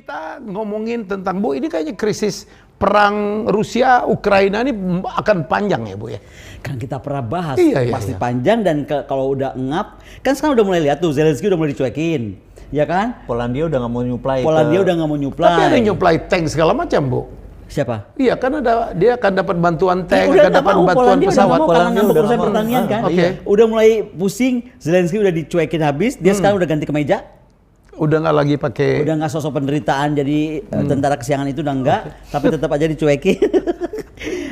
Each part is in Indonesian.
kita ngomongin tentang, Bu, ini kayaknya krisis perang Rusia Ukraina ini akan panjang ya, Bu ya. Kan kita pernah bahas, Iya, pasti iya. panjang dan kalau udah ngap, kan sekarang udah mulai lihat tuh Zelensky udah mulai dicuekin, ya kan? Polandia udah nggak mau nyuplai. Polandia udah nggak mau nyuplai. Tapi ada yang nyuplai tank segala macam, Bu. Siapa? Iya, kan dia akan dapat bantuan tank, Udah akan nggak dapat mau, bantuan Polandia udah pesawat. nggak mau karena Polandia ngambek udah urusan nggak mau. pertanian kan. Oke. Udah mulai pusing, Zelensky udah dicuekin habis, dia sekarang udah ganti kemeja. Udah nggak lagi pakai. Udah nggak sosok penderitaan jadi tentara kesiangan itu udah enggak, tapi tetap aja dicuekin.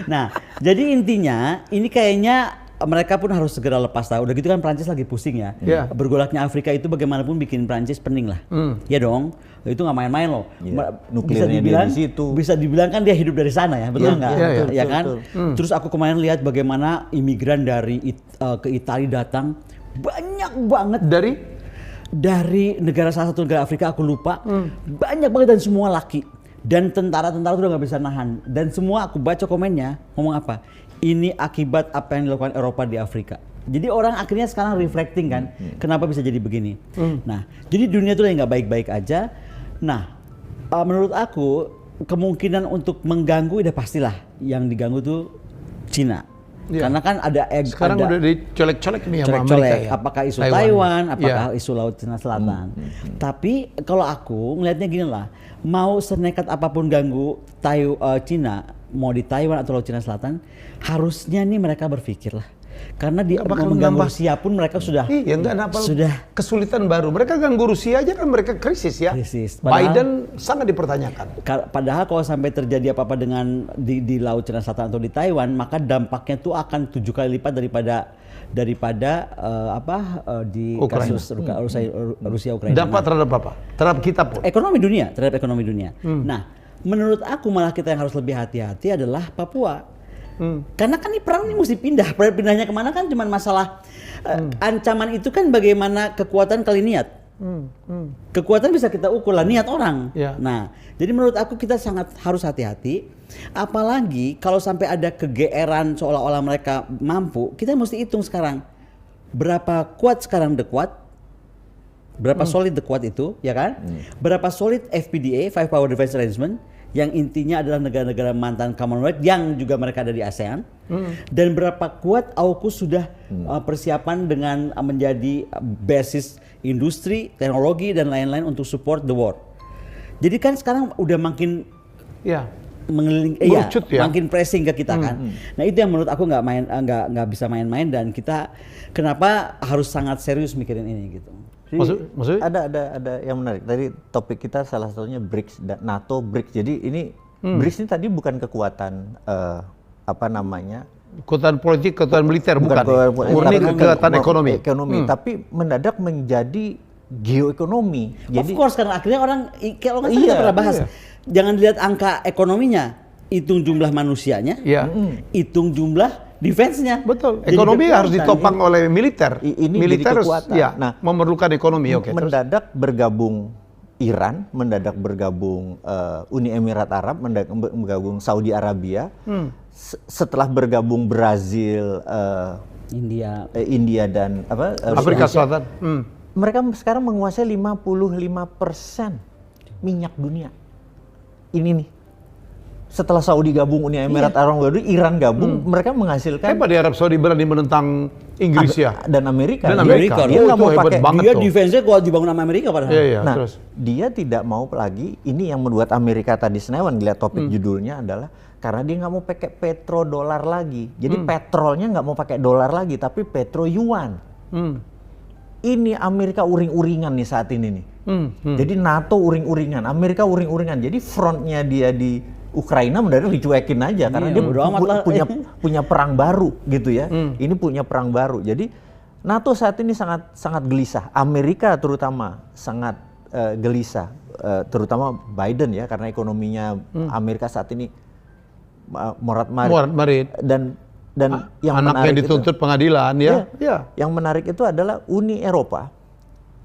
Nah, jadi intinya ini kayaknya mereka pun harus segera lepas tahu. Udah gitu kan Prancis lagi pusing ya. Iya. Bergolaknya Afrika itu bagaimanapun bikin Prancis pening lah. Ya dong. Itu nggak main-main loh. Iya, Bisa nuklirnya dibilang dia di situ. bisa dibilang kan dia hidup dari sana ya, betul Iya, nggak? iya, iya. Ya kan? Betul. Terus aku kemarin lihat bagaimana imigran dari ke Italia datang banyak banget dari negara salah satu negara Afrika aku lupa, banyak banget dan semua laki. Dan tentara-tentara itu udah nggak bisa nahan. Dan semua aku baca komennya ngomong apa? Ini akibat apa yang dilakukan Eropa di Afrika. Jadi orang akhirnya sekarang reflecting kan, kenapa bisa jadi begini. Nah, jadi dunia itu nggak baik-baik aja. Nah, menurut aku kemungkinan untuk mengganggu udah pastilah yang diganggu tuh Cina. Iya. Karena kan ada Sekarang udah dicolek-colek nih sama Amerika colek-colek, ya. apakah isu Taiwan, Iya. apakah isu Laut Cina Selatan. Tapi kalau aku ngelihatnya gini lah, mau senekat apapun ganggu Cina, mau di Taiwan atau Laut Cina Selatan, harusnya nih mereka berpikir lah. Karena di Nggak bakal mengganggu menambah. Rusia pun mereka sudah Iya, nggak ada apa sudah kesulitan baru. Mereka ganggu Rusia aja kan mereka krisis ya. Krisis. Padahal- Biden sangat dipertanyakan. Padahal kalau sampai terjadi apa-apa dengan di Laut Cina Selatan atau di Taiwan, maka dampaknya tuh akan 7 kali lipat daripada di Ukraina. kasus Rusia Ukraina. Dampak terhadap apa? Terhadap kita pun. Terhadap ekonomi dunia. Nah, menurut aku malah kita yang harus lebih hati-hati adalah Papua. Karena kan ini perang ini mesti pindah. Pindahnya kemana kan cuma masalah ancaman itu kan bagaimana kekuatan kali niat. Kekuatan bisa kita ukur lah niat orang. Ya. Nah, jadi menurut aku kita sangat harus hati-hati. Apalagi kalau sampai ada kegeeran seolah-olah mereka mampu, kita mesti hitung sekarang berapa kuat sekarang The Quad, berapa solid The Quad itu, ya kan? Berapa solid FPDA, Five Power Defense Arrangement, yang intinya adalah negara-negara mantan Commonwealth yang juga mereka ada di ASEAN, dan berapa kuat AUKUS sudah persiapan dengan menjadi basis industri, teknologi dan lain-lain untuk support the war. Jadi kan sekarang udah makin Ya. mengeliling, Mengerucut ya. makin pressing ke kita kan. Nah itu yang menurut aku nggak bisa main-main dan kita kenapa harus sangat serius mikirin ini gitu. Maksudnya? Ada yang menarik. Tadi topik kita salah satunya BRICS, NATO BRICS. Jadi ini BRICS ini tadi bukan kekuatan Kekuatan politik, kekuatan militer bukan. Murni tapi kekuatan ekonomi. Tapi mendadak menjadi geoekonomi. Jadi Of course karena akhirnya orang kalau nggak salah Iya, kita pernah bahas. iya. Jangan dilihat angka ekonominya, hitung jumlah manusianya, Iya. hitung jumlah defense-nya. Betul. Jadi Ekonomi kekuatan. harus ditopang oleh militer. Ini Militer jadi harus kekuatan. ya, Nah, memerlukan ekonomi. Oke. terus. mendadak bergabung Iran, mendadak bergabung Uni Emirat Arab, mendadak bergabung Saudi Arabia. Setelah bergabung Brazil, India dan Afrika Rusia, Selatan. mereka sekarang menguasai 55% minyak dunia. Ini nih. Setelah Saudi gabung, Uni Emirat Arab gabung, Iran gabung, mereka menghasilkan Hebat di Arab Saudi berani menentang Inggris ya. dan Amerika. Dan Amerika. Dia nggak itu mau hebat pakai banget Dia tuh. defense-nya kuat dibangun sama Amerika padahal. Iya, Nah, terus. dia tidak mau lagi. Ini yang membuat Amerika tadi senewan lihat topik judulnya adalah karena dia nggak mau pakai petrodolar lagi. Jadi petrolnya nggak mau pakai dolar lagi, tapi petro yuan. Ini Amerika uring-uringan nih saat ini nih. Jadi NATO uring-uringan, Amerika uring-uringan. Jadi frontnya dia di Ukraina mendadak dicuekin aja karena dia bodo amat lah. punya perang baru gitu ya. Ini punya perang baru. Jadi NATO saat ini sangat sangat gelisah. Amerika terutama sangat gelisah, terutama Biden ya karena ekonominya Amerika saat ini Morat-marit. dan yang Anaknya menarik dituntut pengadilan ya. Ya. yang menarik itu adalah Uni Eropa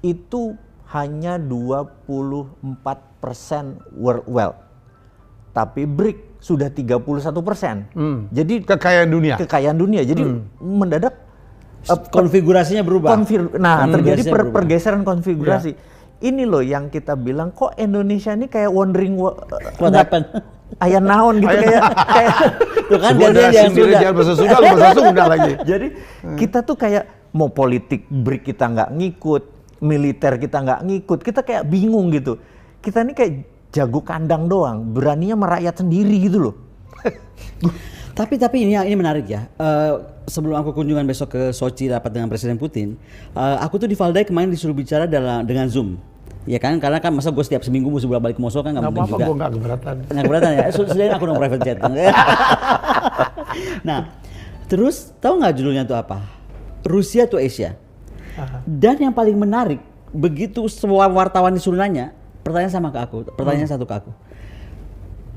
itu hanya 24% world wealth. Tapi BRIC sudah 31%. Jadi Kekayaan dunia. Jadi mendadak Konfigurasinya berubah. terjadi Konfigurasinya berubah. pergeseran konfigurasi. ini loh yang kita bilang kok Indonesia ini kayak wondering What happened? ayah naon gitu kayak Tuh kan Gua dia udah yang sendiri sudah. jangan bahasa Sunda, lu bahasa Sunda lagi. Jadi kita tuh kayak mau politik BRIC kita nggak ngikut, militer kita nggak ngikut, kita kayak bingung gitu. Kita ini kayak jago kandang doang, beraninya merakyat sendiri gitu loh. Tapi ini menarik ya. Sebelum aku kunjungan besok ke Sochi rapat dengan Presiden Putin, aku tuh di Valdai kemarin disuruh bicara dengan Zoom. Ya kan, karena kan masa gue setiap seminggu mesti bolak-balik ke Moskow kan nggak Nggak mungkin apa-apa, juga. gue nggak keberatan. Nggak keberatan ya, selain aku dong private jet. Nah, terus tahu nggak judulnya itu apa? Rusia to Asia. Dan yang paling menarik, begitu semua wartawan disuruh nanya, pertanyaan satu ke aku.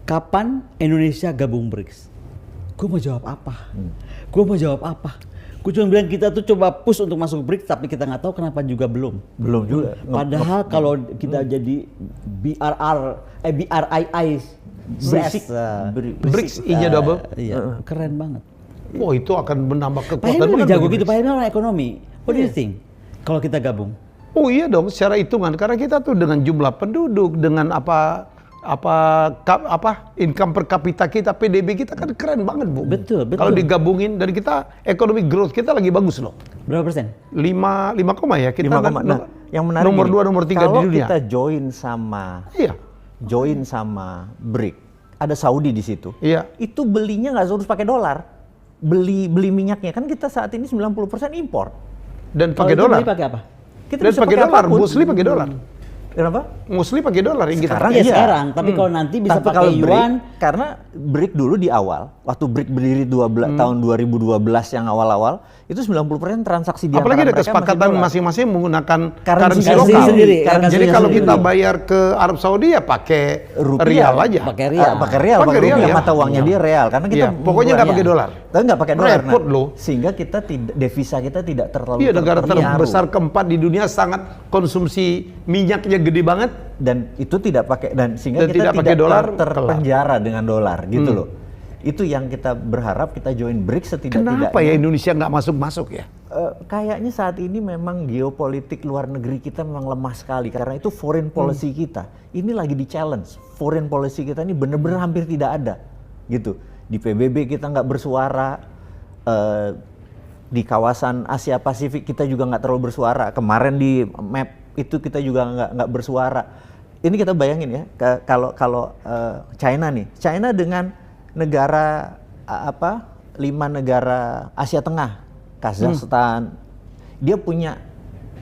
Kapan Indonesia gabung BRICS? Gue mau jawab apa? Gue cuma bilang kita tuh coba push untuk masuk BRICS, tapi kita nggak tahu kenapa juga belum. Belum juga. Padahal kalau kita jadi BRII BRICS I-nya double. Iya, keren banget. Oh, itu akan menambah Pak kekuatan. Helmi bukan jago bagi gitu, BRICS. Pak Helmi orang ekonomi. What do you think kalau kita gabung? Oh iya dong, secara hitungan karena kita tuh dengan jumlah penduduk, dengan apa income per kapita kita, PDB kita kan keren banget, Bu. Betul. Kalau digabungin dan kita ekonomi growth kita lagi bagus loh. Berapa persen? 5 koma ya kita 5, kan nah, yang menarik nomor gini, 2 nomor 3 di kalau dunia. kita join sama BRIC, ada Saudi di situ. Iya. Itu belinya nggak harus pakai dolar. Beli minyaknya kan kita saat ini 90% impor. Dan Kalau pakai itu dolar. beli pakai apa? Kita Dan bisa pakai dolar, apapun. mostly pakai dolar. Kenapa? Mostly pakai dolar yang kita Sekarang pakai. Iya iya. sekarang, tapi kalau nanti bisa Tapi pakai kalau yuan. karena BRIC dulu di awal, waktu BRIC berdiri tahun 2012 yang awal-awal, itu 90% transaksi di Apalagi antara ada mereka kesepakatan masih masing-masing menggunakan Currency currency lokal. lokal. Sendiri, currency Jadi kalau sendiri. kita bayar ke Arab Saudi ya pakai Rupiah. rial aja. Pakai rial. pakai real, Pakai pakai real, rupiah, ya. mata uangnya dia real. Karena kita Iya, pokoknya nggak pakai dolar. Tapi nggak pakai dolar. Repot loh. Sehingga kita devisa kita tidak terlalu Iya, negara terpengaruh. terbesar keempat di dunia sangat konsumsi minyaknya gede banget. Dan itu tidak pakai sehingga Dan kita tidak pakai dolar, terpenjara dengan dolar gitu loh. Itu yang kita berharap kita join BRICS setidak-tidaknya. Kenapa ya Indonesia nggak masuk-masuk ya? Kayaknya saat ini memang geopolitik luar negeri kita memang lemah sekali karena itu foreign policy kita ini lagi di challenge. Foreign policy kita ini benar-benar hampir tidak ada gitu. Di PBB kita nggak bersuara, di kawasan Asia Pasifik kita juga nggak terlalu bersuara. Kemarin di map itu kita juga nggak bersuara. Ini kita bayangin ya, kalau China nih, China dengan negara 5 negara Asia Tengah, Kazakhstan, dia punya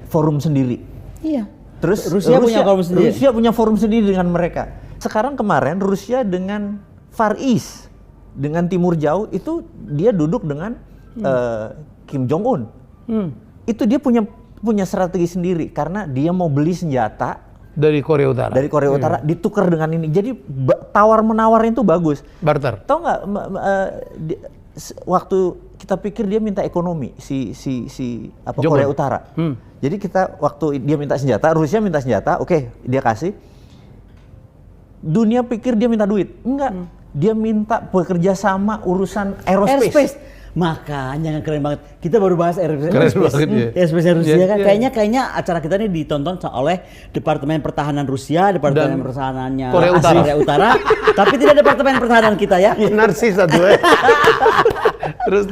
forum sendiri. Iya. Terus Rusia punya forum sendiri. Rusia punya forum sendiri dengan mereka. Sekarang kemarin Rusia dengan Far East, dengan Timur Jauh itu dia duduk dengan Kim Jong Un. Itu dia punya strategi sendiri karena dia mau beli senjata Dari Korea Utara. dari Korea Utara ditukar dengan ini. Jadi tawar menawarnya itu bagus. Barter. Tahu nggak waktu kita pikir dia minta ekonomi si Jong Korea Un. Utara. Jadi kita waktu dia minta senjata, Rusia minta senjata, oke, dia kasih. Dunia pikir dia minta duit. Enggak. Dia minta bekerja sama urusan aerospace. Makanya keren banget. Kita baru bahas Keren aerospace. banget, iya. Aerospace Rusia Iya, kan. iya. Kayaknya acara kita ini ditonton oleh Departemen Pertahanan Rusia, Departemen Dan Pertahanannya Korea Utara. Korea Utara, tapi tidak Departemen Pertahanan kita ya. Narsis satu ya. Terus.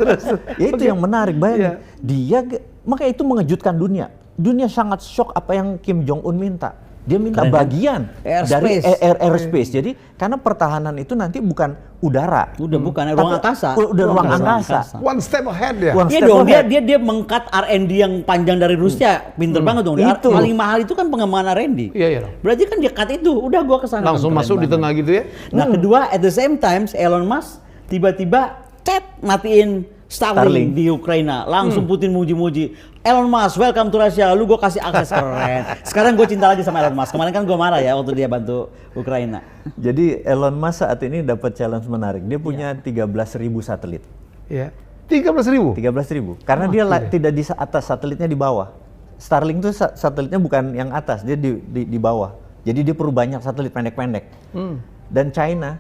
Ya itu yang menarik, bayangin. Iya. Makanya itu mengejutkan dunia. Dunia sangat shock apa yang Kim Jong Un minta. Dia minta Keren, kan? bagian dari Airspace. aerospace. Jadi karena pertahanan itu nanti bukan udara. Udah bukan ruang Tapi angkasa. Udah ruang angkasa. One step ahead ya. One Iya step dong, ahead. dia meng-cut R&D yang panjang dari Rusia. Pinter banget dong. Itu. Paling mahal itu kan pengembangan R&D. Iya. Berarti kan dia cut itu. Udah gua kesana. Langsung Keren masuk di banget. tengah gitu ya. Nah kedua, at the same time Elon Musk tiba-tiba matiin Starlink di Ukraina. Langsung Putin muji-muji. Elon Musk, welcome to Russia. Lu gue kasih akses, keren. Sekarang gue cinta lagi sama Elon Musk. Kemarin kan gue marah ya waktu dia bantu Ukraina. Jadi Elon Musk saat ini dapat challenge menarik. Dia punya 13.000 satelit. Iya. 13.000. 13.000. Karena dia tidak di atas, satelitnya di bawah. Starlink itu satelitnya bukan yang atas, dia di bawah. Jadi dia perlu banyak satelit pendek-pendek. Dan China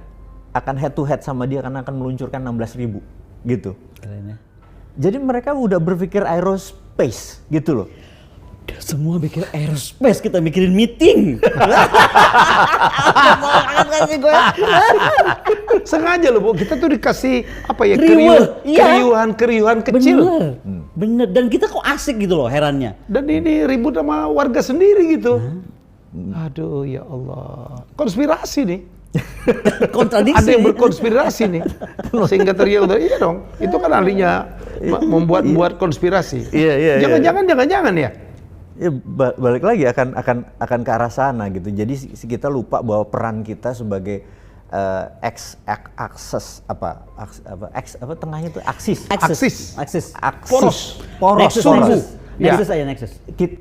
akan head to head sama dia karena akan meluncurkan 16.000 gitu. Keren ya. Jadi mereka udah berpikir aerospace gitu loh. Semua mikir aerospace, kita mikirin meeting. Sengaja loh, Bu. Kita tuh dikasih apa ya? Riweh, iya. Keriuhan kecil. Bener, bener. Dan kita kok asik gitu loh, herannya. Dan ini ribut sama warga sendiri gitu. Aduh ya Allah. Konspirasi nih. Kontradiksi. Ada yang berkonspirasi nih. Sehingga terjadi, iya dong. Itu kan ahlinya membuat konspirasi. Iya. Jangan-jangan ya. Ya, balik lagi akan ke arah sana gitu. Jadi kita lupa bahwa peran kita sebagai tengahnya itu aksis. Poros.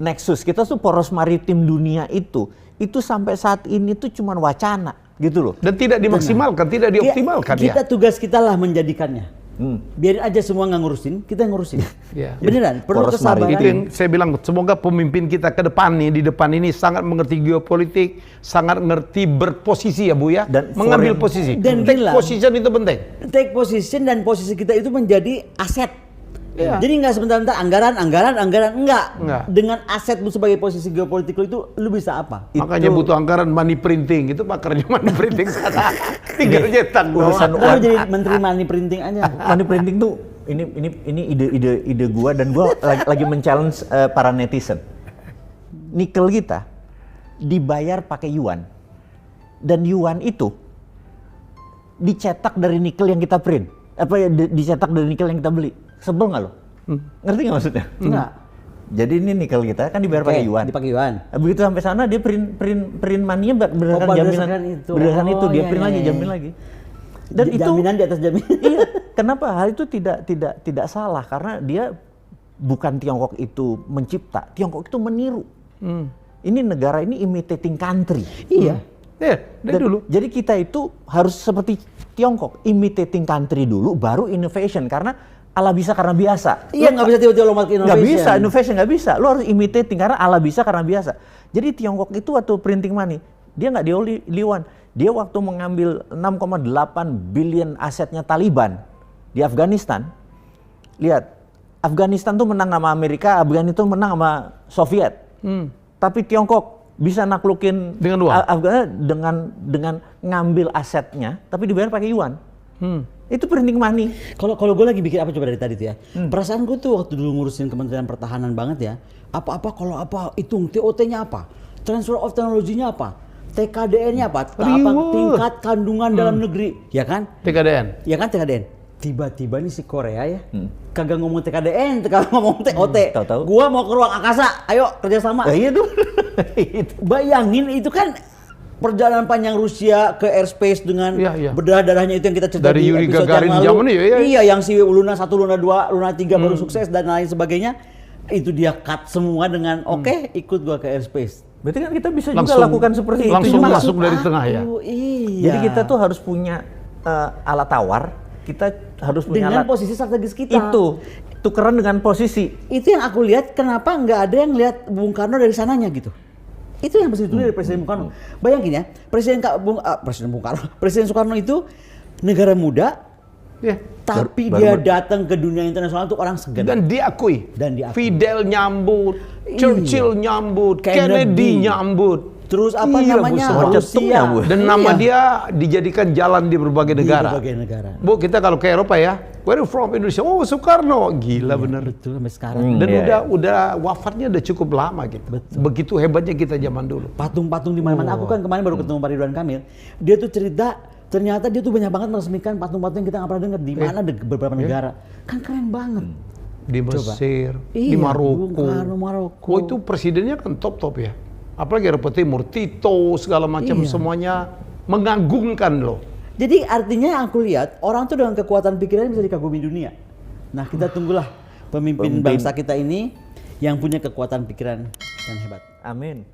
Nexus. Kita tuh poros maritim dunia itu sampai saat ini tuh cuman wacana gitu loh. Dan tidak dimaksimalkan, tidak dioptimalkan ya. Kita tugas kita lah menjadikannya. Biarin aja semua nggak ngurusin, kita yang ngurusin. Ya. Beneran, perlu Poros kesabaran. Itu yang saya bilang, semoga pemimpin kita ke depan nih, di depan ini sangat mengerti geopolitik, sangat mengerti berposisi ya Bu ya, Dan mengambil foreign- posisi. Dan take bilang- position itu penting. Take position dan posisi kita itu menjadi aset. Iya. Jadi nggak sebentar-bentar anggaran, enggak. Enggak. Dengan asetmu sebagai posisi geopolitik lu itu, lu bisa apa? Makanya butuh anggaran money printing, itu makarnya money printing sana. Tinggal cetak Urusan doang. Lu jadi menteri money printing aja. Money printing tuh ini ide gua, dan gua lagi men-challenge para netizen. Nikel kita dibayar pakai yuan, dan yuan itu dicetak dari nikel yang kita print, dicetak dari nikel yang kita beli. Sebel nggak lo? Ngerti nggak maksudnya? Enggak. Jadi ini nikel kita kan dibayar pakai yuan. Dipakai yuan. Begitu sampai sana dia print money-nya berdasarkan jaminan. berdasarkan itu. Dia Iya, print iya, lagi, iya. jamin lagi. Dan itu Jaminan di atas jaminan. iya, kenapa hal itu tidak salah, karena dia bukan Tiongkok itu mencipta, Tiongkok itu meniru. Ini negara ini imitating country. Iya. Dari dulu. Jadi kita itu harus seperti Tiongkok, imitating country dulu, baru innovation, karena ala bisa karena biasa. Iya, nggak bisa tiba-tiba lompat ke Nggak innovation. bisa, innovation nggak bisa. Lo harus imitating karena ala bisa karena biasa. Jadi Tiongkok itu waktu printing money, dia nggak dioliwan. Dia waktu mengambil 6,8 billion asetnya Taliban di Afghanistan. Lihat, Afghanistan tuh menang sama Amerika, Afghanistan tuh menang sama Soviet. Tapi Tiongkok bisa naklukin Dengan uang? Afghanistan dengan ngambil asetnya, tapi dibayar pakai yuan. Itu printing money. Kalau gue lagi bikin apa coba dari tadi tuh ya. Perasaan gue tuh waktu dulu ngurusin Kementerian Pertahanan banget ya. Hitung TOT-nya apa? Transfer of Technology-nya apa? TKDN-nya apa? Tingkat kandungan dalam negeri, ya kan? TKDN. Ya kan TKDN. Tiba-tiba nih si Korea ya, kagak ngomong TKDN, kagak ngomong TOT. Tahu-tahu. Gua mau ke ruang angkasa, ayo kerjasama. Iya tuh. Itu. Bayangin itu kan perjalanan panjang Rusia ke airspace dengan Iya. berdarah-darahnya itu yang kita cerita Dari di Yuri episode Gagarin yang lalu. zaman itu, iya. Iya, yang si Luna 1, Luna 2, Luna 3 baru sukses dan lain sebagainya. Itu dia cut semua dengan oke, ikut gua ke airspace. Berarti kan kita bisa juga lakukan seperti itu. langsung juga. masuk dari tengah ya. Iya. Jadi kita tuh harus punya alat tawar, kita harus punya dengan alat posisi strategis kita. itu tukeran dengan posisi. Itu yang aku lihat, kenapa nggak ada yang lihat Bung Karno dari sananya gitu. Itu yang mesti dulu dari Presiden Bung Karno. Bayangin ya, Presiden Soekarno itu negara muda, Ya. tapi Baru- dia datang ke dunia internasional tuh orang segan. Dan diakui. Fidel nyambut, Churchill nyambut, Kennedy nyambut. Terus apa Iya, namanya? Bu, semua cetung Rusia. nyambut. Dan nama Iya. dia dijadikan jalan di berbagai Di negara. berbagai negara. Bu, kita kalau ke Eropa ya, where you from? Indonesia. Oh, Soekarno. Gila bener. Betul sampai sekarang. Dan Iya. udah wafatnya udah cukup lama gitu. Begitu hebatnya kita zaman dulu. Patung-patung di mana-mana. Aku kan kemarin baru ketemu Pak Ridwan Kamil. Dia tuh cerita ternyata dia tuh banyak banget meresmikan patung-patung yang kita nggak pernah dengar di mana di beberapa negara. Kan keren banget. Di Mesir, Iya, di Maroko. Bung Karno, Maroko. Oh, itu presidennya kan top-top ya. Apalagi Eropa Timur, Tito, segala macam Iya. semuanya mengagumkan loh. Jadi artinya yang aku lihat orang tuh dengan kekuatan pikiran bisa dikagumi dunia. Nah kita tunggulah pemimpin bangsa kita ini yang punya kekuatan pikiran yang hebat. Amin.